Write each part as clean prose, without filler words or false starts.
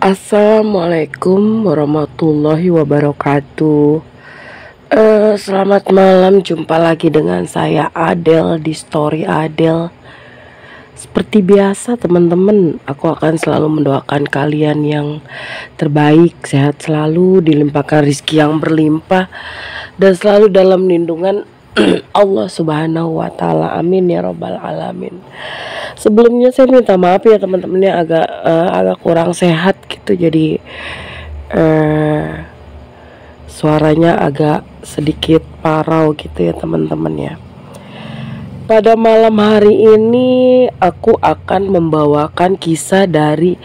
Assalamualaikum warahmatullahi wabarakatuh. Selamat malam, jumpa lagi dengan saya Adel di Story Adel. Seperti biasa teman-teman, aku akan selalu mendoakan kalian yang terbaik, sehat selalu, dilimpahkan rezeki yang berlimpah, dan selalu dalam lindungan Allah Subhanahu wa Ta'ala. Amin ya Robbal Alamin. Sebelumnya saya minta maaf ya teman-temannya, agak kurang sehat gitu, jadi suaranya agak sedikit parau gitu ya teman-teman ya. Pada malam hari ini aku akan membawakan kisah dari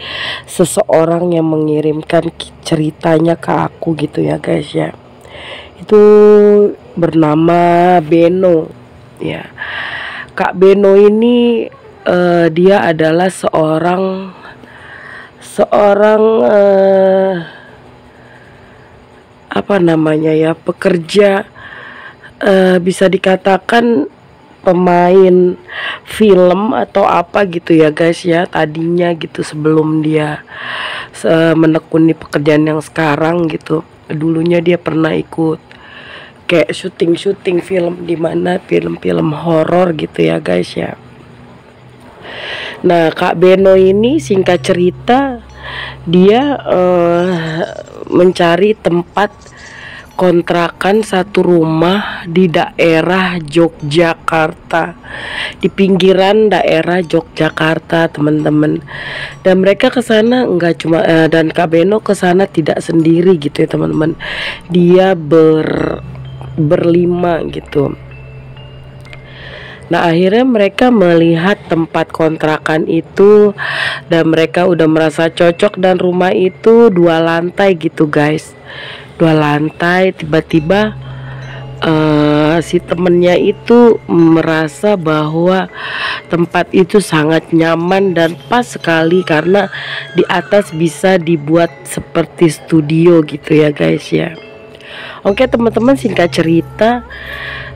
seseorang yang mengirimkan ceritanya ke aku gitu ya guys ya. Itu bernama Beno ya. Kak Beno ini dia adalah seorang apa namanya ya, pekerja, bisa dikatakan pemain film atau apa gitu ya guys ya, tadinya gitu sebelum dia menekuni pekerjaan yang sekarang gitu. Dulunya dia pernah ikut kayak syuting film, dimana film-film horor gitu ya guys ya. Nah, Kak Beno ini singkat cerita dia mencari tempat kontrakan satu rumah di daerah Yogyakarta, di pinggiran daerah Yogyakarta teman-teman. Dan mereka ke sana enggak cuma dan Kak Beno ke sana tidak sendiri gitu ya teman-teman. Dia berlima gitu. Nah, akhirnya mereka melihat tempat kontrakan itu dan mereka udah merasa cocok, dan rumah itu 2 lantai gitu guys, 2 lantai. Tiba-tiba si temennya itu merasa bahwa tempat itu sangat nyaman dan pas sekali karena di atas bisa dibuat seperti studio gitu ya guys ya. Oke teman-teman, singkat cerita,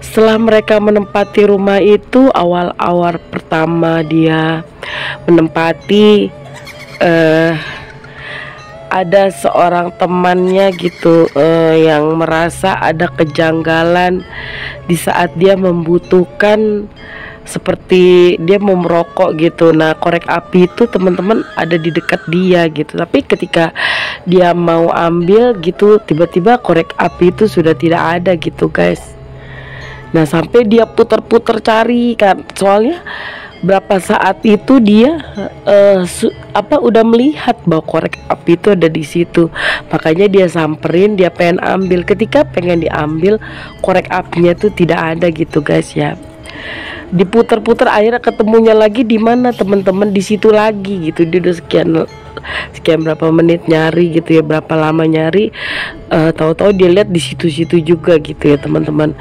setelah mereka menempati rumah itu, awal-awal pertama dia menempati, ada seorang temannya gitu yang merasa ada kejanggalan di saat dia membutuhkan, seperti dia mau merokok gitu. Nah, korek api itu teman-teman ada di dekat dia gitu, tapi ketika dia mau ambil gitu, tiba-tiba korek api itu sudah tidak ada gitu guys. Nah, sampai dia putar-putar cari kan, soalnya berapa saat itu dia udah melihat bahwa korek api itu ada di situ. Makanya dia samperin, dia pengen ambil. Ketika pengen diambil, korek apinya tuh tidak ada gitu guys ya. Diputar-putar, akhirnya ketemunya lagi di mana teman-teman, di situ lagi gitu. Dia udah sekian berapa menit nyari gitu ya, berapa lama nyari, tahu-tahu dia lihat di situ-situ juga gitu ya teman-teman.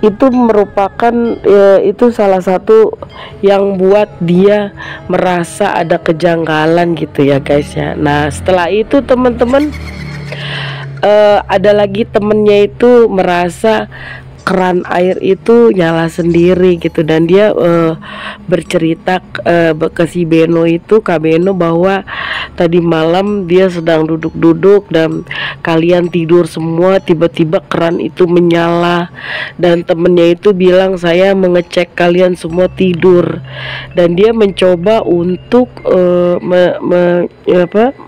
Itu merupakan itu salah satu yang buat dia merasa ada kejanggalan gitu ya guys ya. Nah, setelah itu teman-teman, ada lagi temennya itu merasa keran air itu nyala sendiri gitu, dan dia bercerita ke si Beno itu, Kak Beno, bahwa tadi malam dia sedang duduk-duduk dan kalian tidur semua, tiba-tiba keran itu menyala, dan temennya itu bilang, saya mengecek kalian semua tidur, dan dia mencoba untuk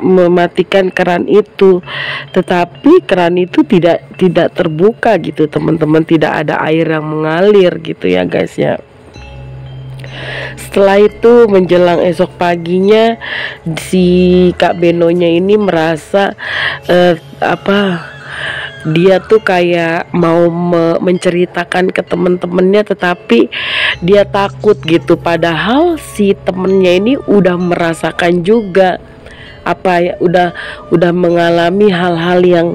mematikan keran itu, tetapi keran itu tidak terbuka gitu teman-teman, tidak ada air yang mengalir gitu ya guys ya. Setelah itu menjelang esok paginya, si Kak Benonya ini merasa dia tuh kayak mau menceritakan ke temen-temennya, tetapi dia takut gitu, padahal si temennya ini udah merasakan juga udah mengalami hal-hal yang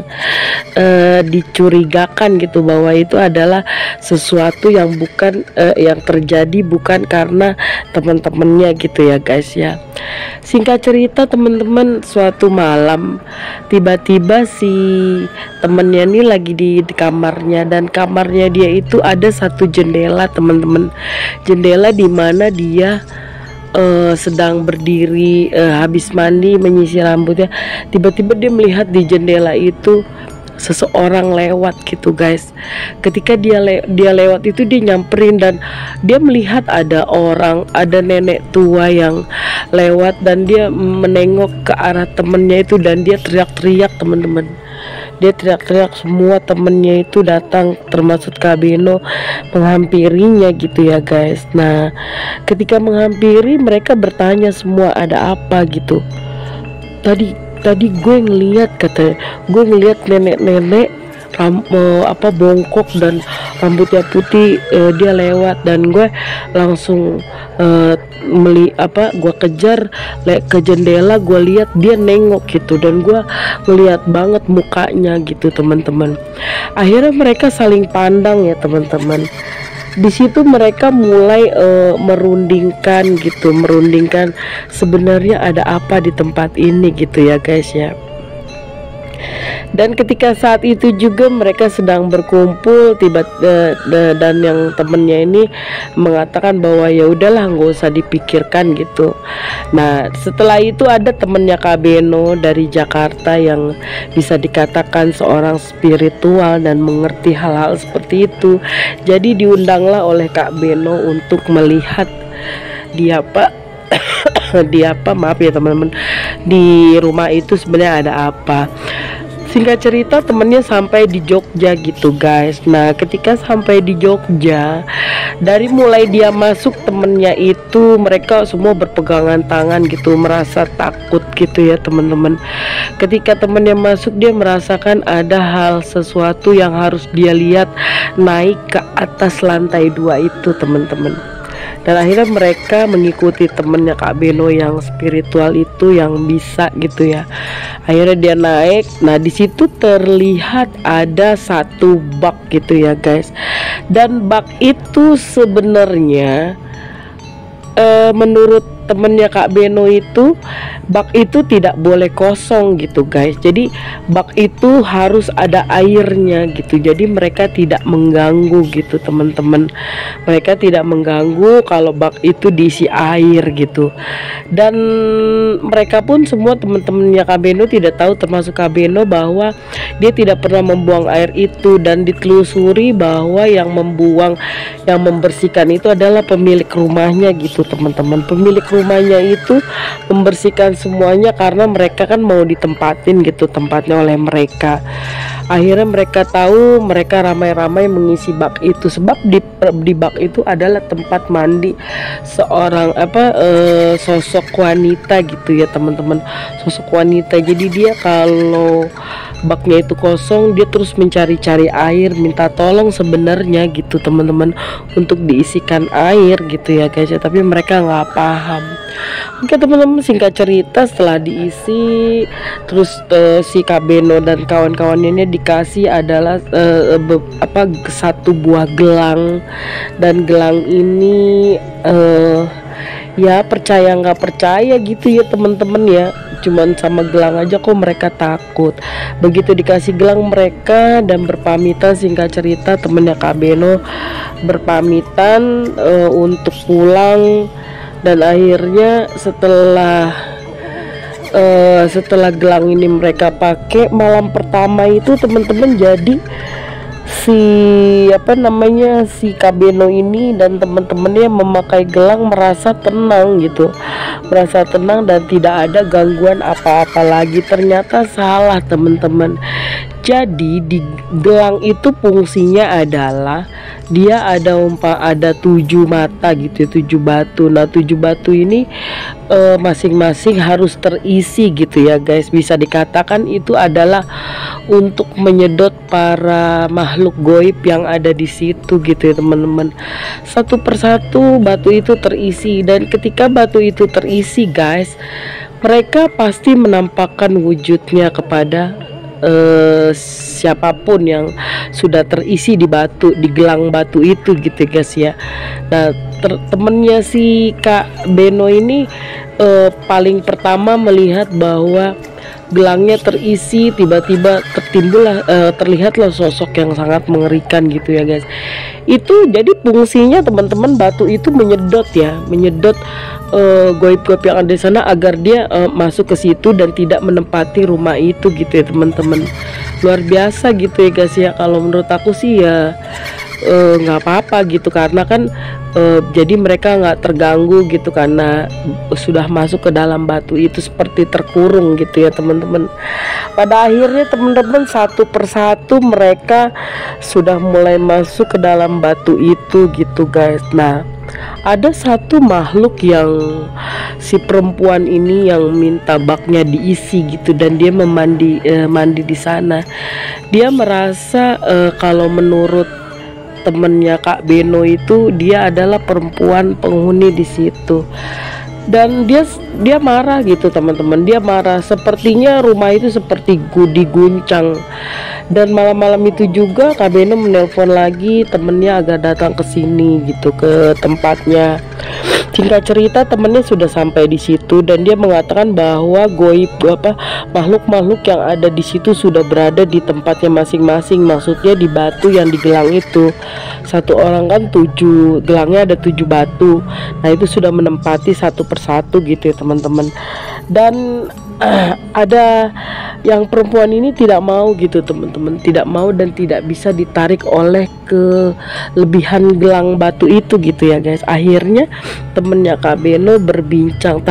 dicurigakan gitu, bahwa itu adalah sesuatu yang bukan yang terjadi bukan karena teman-temannya gitu ya guys ya. Singkat cerita teman-teman, suatu malam tiba-tiba si temennya ini lagi di kamarnya, dan kamarnya dia itu ada satu jendela teman-teman, jendela di mana dia sedang berdiri habis mandi menyisir rambutnya, tiba-tiba dia melihat di jendela itu seseorang lewat gitu guys. Ketika dia lewat itu, dia nyamperin dan dia melihat ada nenek tua yang lewat dan dia menengok ke arah temennya itu dan dia teriak-teriak teman-teman. Dia teriak-teriak, semua temennya itu datang termasuk Kak Beno menghampirinya gitu ya guys. Nah ketika menghampiri, mereka bertanya semua ada apa gitu. Tadi gue ngeliat, katanya, gue ngeliat nenek-nenek bongkok dan rambutnya putih, dia lewat dan gue langsung gue kejar ke jendela, gue lihat dia nengok gitu dan gue ngeliat banget mukanya gitu teman-teman. Akhirnya mereka saling pandang ya teman-teman. Di situ mereka mulai merundingkan sebenarnya ada apa di tempat ini gitu ya guys ya. Dan ketika saat itu juga mereka sedang berkumpul, dan yang temennya ini mengatakan bahwa ya udahlah nggak usah dipikirkan gitu. Nah setelah itu ada temennya Kak Beno dari Jakarta yang bisa dikatakan seorang spiritual dan mengerti hal-hal seperti itu. Jadi diundanglah oleh Kak Beno untuk melihat maaf ya teman-teman, di rumah itu sebenarnya ada apa. Singkat cerita temennya sampai di Jogja gitu guys. Nah ketika sampai di Jogja, dari mulai dia masuk temennya itu mereka semua berpegangan tangan gitu, merasa takut gitu ya teman-teman. Ketika temennya masuk, dia merasakan ada hal sesuatu yang harus dia lihat naik ke atas lantai 2 itu teman-teman. Dan akhirnya mereka mengikuti temennya Kak Beno yang spiritual itu, yang bisa gitu ya. Akhirnya dia naik. Nah di situ terlihat ada satu bak gitu ya guys. Dan bak itu sebenarnya menurut temennya Kak Beno itu, bak itu tidak boleh kosong gitu guys. Jadi bak itu harus ada airnya gitu. Jadi mereka tidak mengganggu gitu teman-teman. Mereka tidak mengganggu kalau bak itu diisi air gitu. Dan mereka pun semua teman-temannya Kak Beno tidak tahu, termasuk Kak Beno, bahwa dia tidak pernah membuang air itu. Dan ditelusuri bahwa yang membersihkan itu adalah pemilik rumahnya gitu teman-teman. Pemilik rumahnya itu membersihkan semuanya karena mereka kan mau ditempatin gitu tempatnya oleh mereka. Akhirnya mereka tahu, mereka ramai-ramai mengisi bak itu, sebab di bak itu adalah tempat mandi seorang sosok wanita gitu ya teman-teman, sosok wanita. Jadi dia kalau baknya itu kosong, dia terus mencari-cari air, minta tolong sebenarnya gitu teman-teman untuk diisikan air gitu ya guys ya. Tapi mereka nggak paham. Oke teman-teman, singkat cerita setelah diisi terus si Kak Beno dan kawan-kawannya dikasih adalah satu buah gelang. Dan gelang ini ya percaya nggak percaya gitu ya teman-teman ya, cuman sama gelang aja kok mereka takut. Begitu dikasih gelang mereka dan berpamitan, singkat cerita temennya Kak Beno berpamitan untuk pulang. Dan akhirnya setelah gelang ini mereka pakai malam pertama itu teman-teman, jadi si Kak Beno ini dan teman-temannya memakai gelang merasa tenang gitu, merasa tenang dan tidak ada gangguan apa-apa lagi. Ternyata salah teman-teman. Jadi di gelang itu fungsinya adalah dia ada 7 mata gitu, 7 batu. Nah 7 batu ini masing-masing harus terisi gitu ya guys. Bisa dikatakan itu adalah untuk menyedot para makhluk goib yang ada di situ gitu ya teman-teman. Satu persatu batu itu terisi, dan ketika batu itu terisi guys, mereka pasti menampakkan wujudnya kepada siapapun yang sudah terisi di gelang batu itu gitu guys ya. Nah temennya si Kak Beno ini paling pertama melihat bahwa gelangnya terisi, tiba-tiba terlihatlah sosok yang sangat mengerikan gitu ya guys. Itu jadi fungsinya teman-teman, batu itu menyedot ya, menyedot goib-goib yang ada di sana agar dia masuk ke situ dan tidak menempati rumah itu gitu ya teman-teman. Luar biasa gitu ya guys ya. Kalau menurut aku sih ya nggak apa-apa gitu, karena kan jadi mereka nggak terganggu gitu karena sudah masuk ke dalam batu itu seperti terkurung gitu ya teman-teman. Pada akhirnya teman-teman satu persatu mereka sudah mulai masuk ke dalam batu itu gitu guys. Nah, ada satu makhluk yang si perempuan ini yang minta baknya diisi gitu, dan dia mandi di sana. Dia merasa kalau menurut temennya Kak Beno itu dia adalah perempuan penghuni di situ, dan dia marah gitu teman-teman. Dia marah, sepertinya rumah itu seperti diguncang. Dan malam-malam itu juga Kak Beno menelpon lagi temennya agar datang ke sini gitu, ke tempatnya. Singkat cerita temennya sudah sampai di situ dan dia mengatakan bahwa makhluk-makhluk yang ada di situ sudah berada di tempatnya masing-masing. Maksudnya di batu yang digelang itu. Satu orang kan 7, gelangnya ada 7 batu. Nah, itu sudah menempati satu persatu gitu ya teman-teman. Dan ada yang perempuan ini tidak mau gitu teman-teman, tidak mau dan tidak bisa ditarik oleh kelebihan gelang batu itu gitu ya guys. Akhirnya temennya Kak Beno berbincang,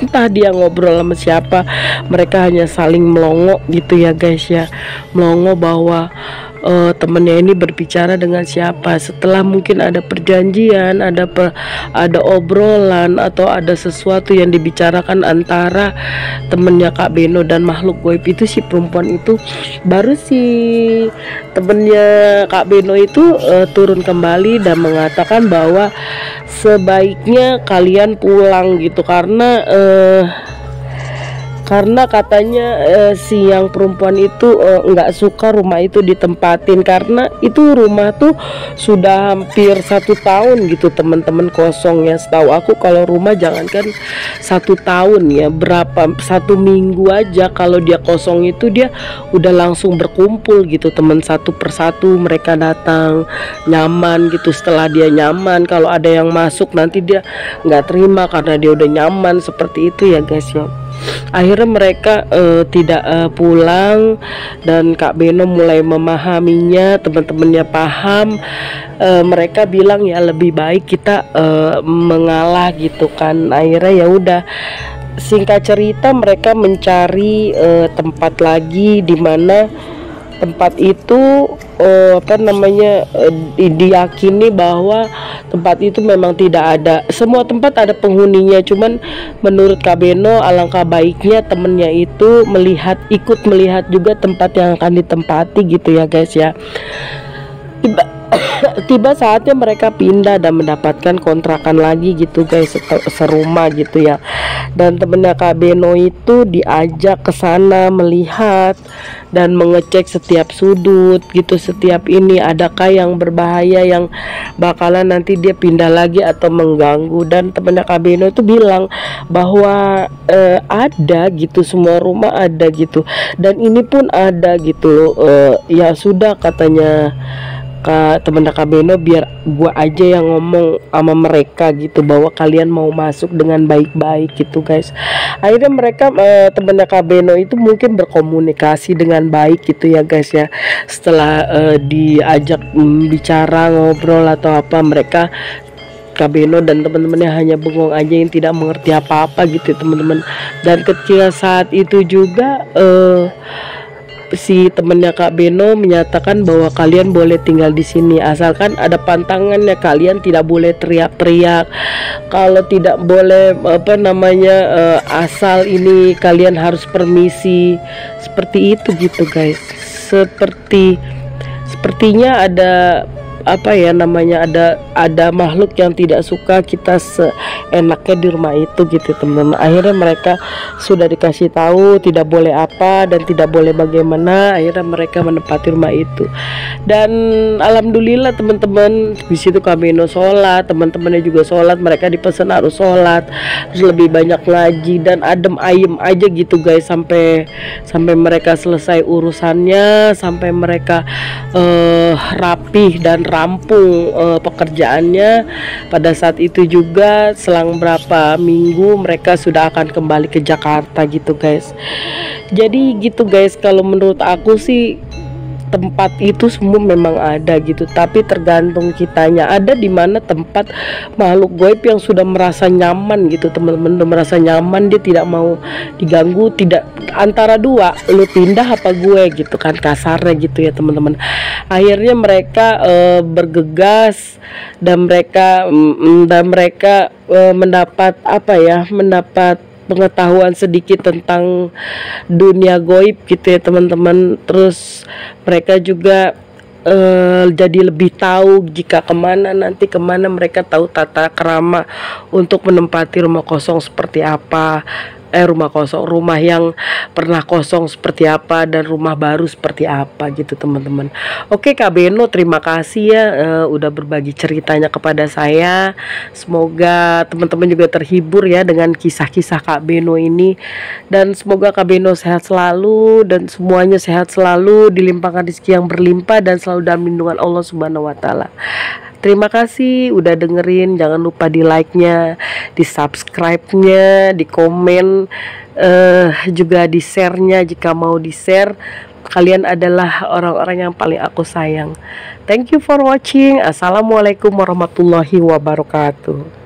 entah dia ngobrol sama siapa, mereka hanya saling melongo gitu ya guys ya, melongo bahwa temennya ini berbicara dengan siapa. Setelah mungkin ada perjanjian, ada obrolan atau ada sesuatu yang dibicarakan antara temennya Kak Beno dan makhluk goib itu, si perempuan itu, baru si temennya Kak Beno itu turun kembali dan mengatakan bahwa sebaiknya kalian pulang gitu, karena katanya si yang perempuan itu nggak suka rumah itu ditempatin, karena itu rumah tuh sudah hampir 1 tahun gitu teman-teman kosong ya. Setahu aku kalau rumah jangankan 1 tahun ya, berapa 1 minggu aja kalau dia kosong itu dia udah langsung berkumpul gitu teman, satu persatu mereka datang nyaman gitu. Setelah dia nyaman, kalau ada yang masuk nanti dia nggak terima karena dia udah nyaman, seperti itu ya guys ya. Akhirnya mereka tidak pulang, dan Kak Beno mulai memahaminya, teman-temannya paham. Mereka bilang ya lebih baik kita mengalah gitu kan. Akhirnya ya udah, singkat cerita mereka mencari tempat lagi di mana tempat itu diyakini bahwa tempat itu memang tidak ada, semua tempat ada penghuninya. Cuman menurut Kak Beno alangkah baiknya temennya itu ikut melihat juga tempat yang akan ditempati gitu ya guys ya. Tiba saatnya mereka pindah dan mendapatkan kontrakan lagi gitu guys, serumah gitu ya. Dan temennya Kak Beno itu diajak ke sana melihat dan mengecek setiap sudut gitu, setiap ini adakah yang berbahaya yang bakalan nanti dia pindah lagi atau mengganggu. Dan temennya Kak Beno itu bilang bahwa ada gitu, semua rumah ada gitu, dan ini pun ada gitu. Ya sudah, katanya temen Kak Beno, biar gua aja yang ngomong sama mereka gitu bahwa kalian mau masuk dengan baik-baik gitu guys. Akhirnya mereka temen Kak Beno itu mungkin berkomunikasi dengan baik gitu ya guys ya. Setelah diajak bicara, ngobrol atau apa, mereka Kak Beno dan teman-temannya hanya bengong aja yang tidak mengerti apa-apa gitu teman-teman. Dan ketika saat itu juga si temennya Kak Beno menyatakan bahwa kalian boleh tinggal di sini asalkan ada pantangannya. Kalian tidak boleh teriak-teriak, kalau tidak boleh asal ini kalian harus permisi, seperti itu gitu guys. Sepertinya ada apa ya namanya, ada makhluk yang tidak suka kita seenaknya di rumah itu gitu teman-teman. Akhirnya mereka sudah dikasih tahu tidak boleh apa dan tidak boleh bagaimana, akhirnya mereka menempati rumah itu. Dan alhamdulillah teman-teman, di situ Kabeno sholat, teman-temannya juga sholat, mereka dipesan harus sholat, terus lebih banyak ngaji dan adem ayem aja gitu guys, sampai mereka selesai urusannya, sampai mereka rapih dan rampung pekerjaannya. Pada saat itu juga selang berapa minggu mereka sudah akan kembali ke Jakarta gitu guys. Jadi gitu guys, kalau menurut aku sih tempat itu semua memang ada gitu, tapi tergantung kitanya. Ada di mana tempat makhluk gaib yang sudah merasa nyaman gitu teman-teman, udah merasa nyaman, dia tidak mau diganggu, tidak antara dua, lu pindah apa gue gitu kan kasarnya gitu ya teman-teman. Akhirnya mereka bergegas dan mereka mendapat apa ya, mendapat pengetahuan sedikit tentang dunia goib gitu ya teman-teman. Terus mereka juga jadi lebih tahu jika nanti kemana, mereka tahu tata krama untuk menempati rumah kosong seperti apa, rumah yang pernah kosong seperti apa, dan rumah baru seperti apa gitu teman-teman. Oke Kak Beno, terima kasih ya udah berbagi ceritanya kepada saya. Semoga teman-teman juga terhibur ya dengan kisah-kisah Kak Beno ini, dan semoga Kak Beno sehat selalu dan semuanya sehat selalu, dilimpahkan rezeki yang berlimpah dan selalu dalam lindungan Allah Subhanahu wa taala. Terima kasih udah dengerin, jangan lupa di like-nya, di subscribe-nya, di komen, juga di share-nya jika mau di share. Kalian adalah orang-orang yang paling aku sayang. Thank you for watching. Assalamualaikum warahmatullahi wabarakatuh.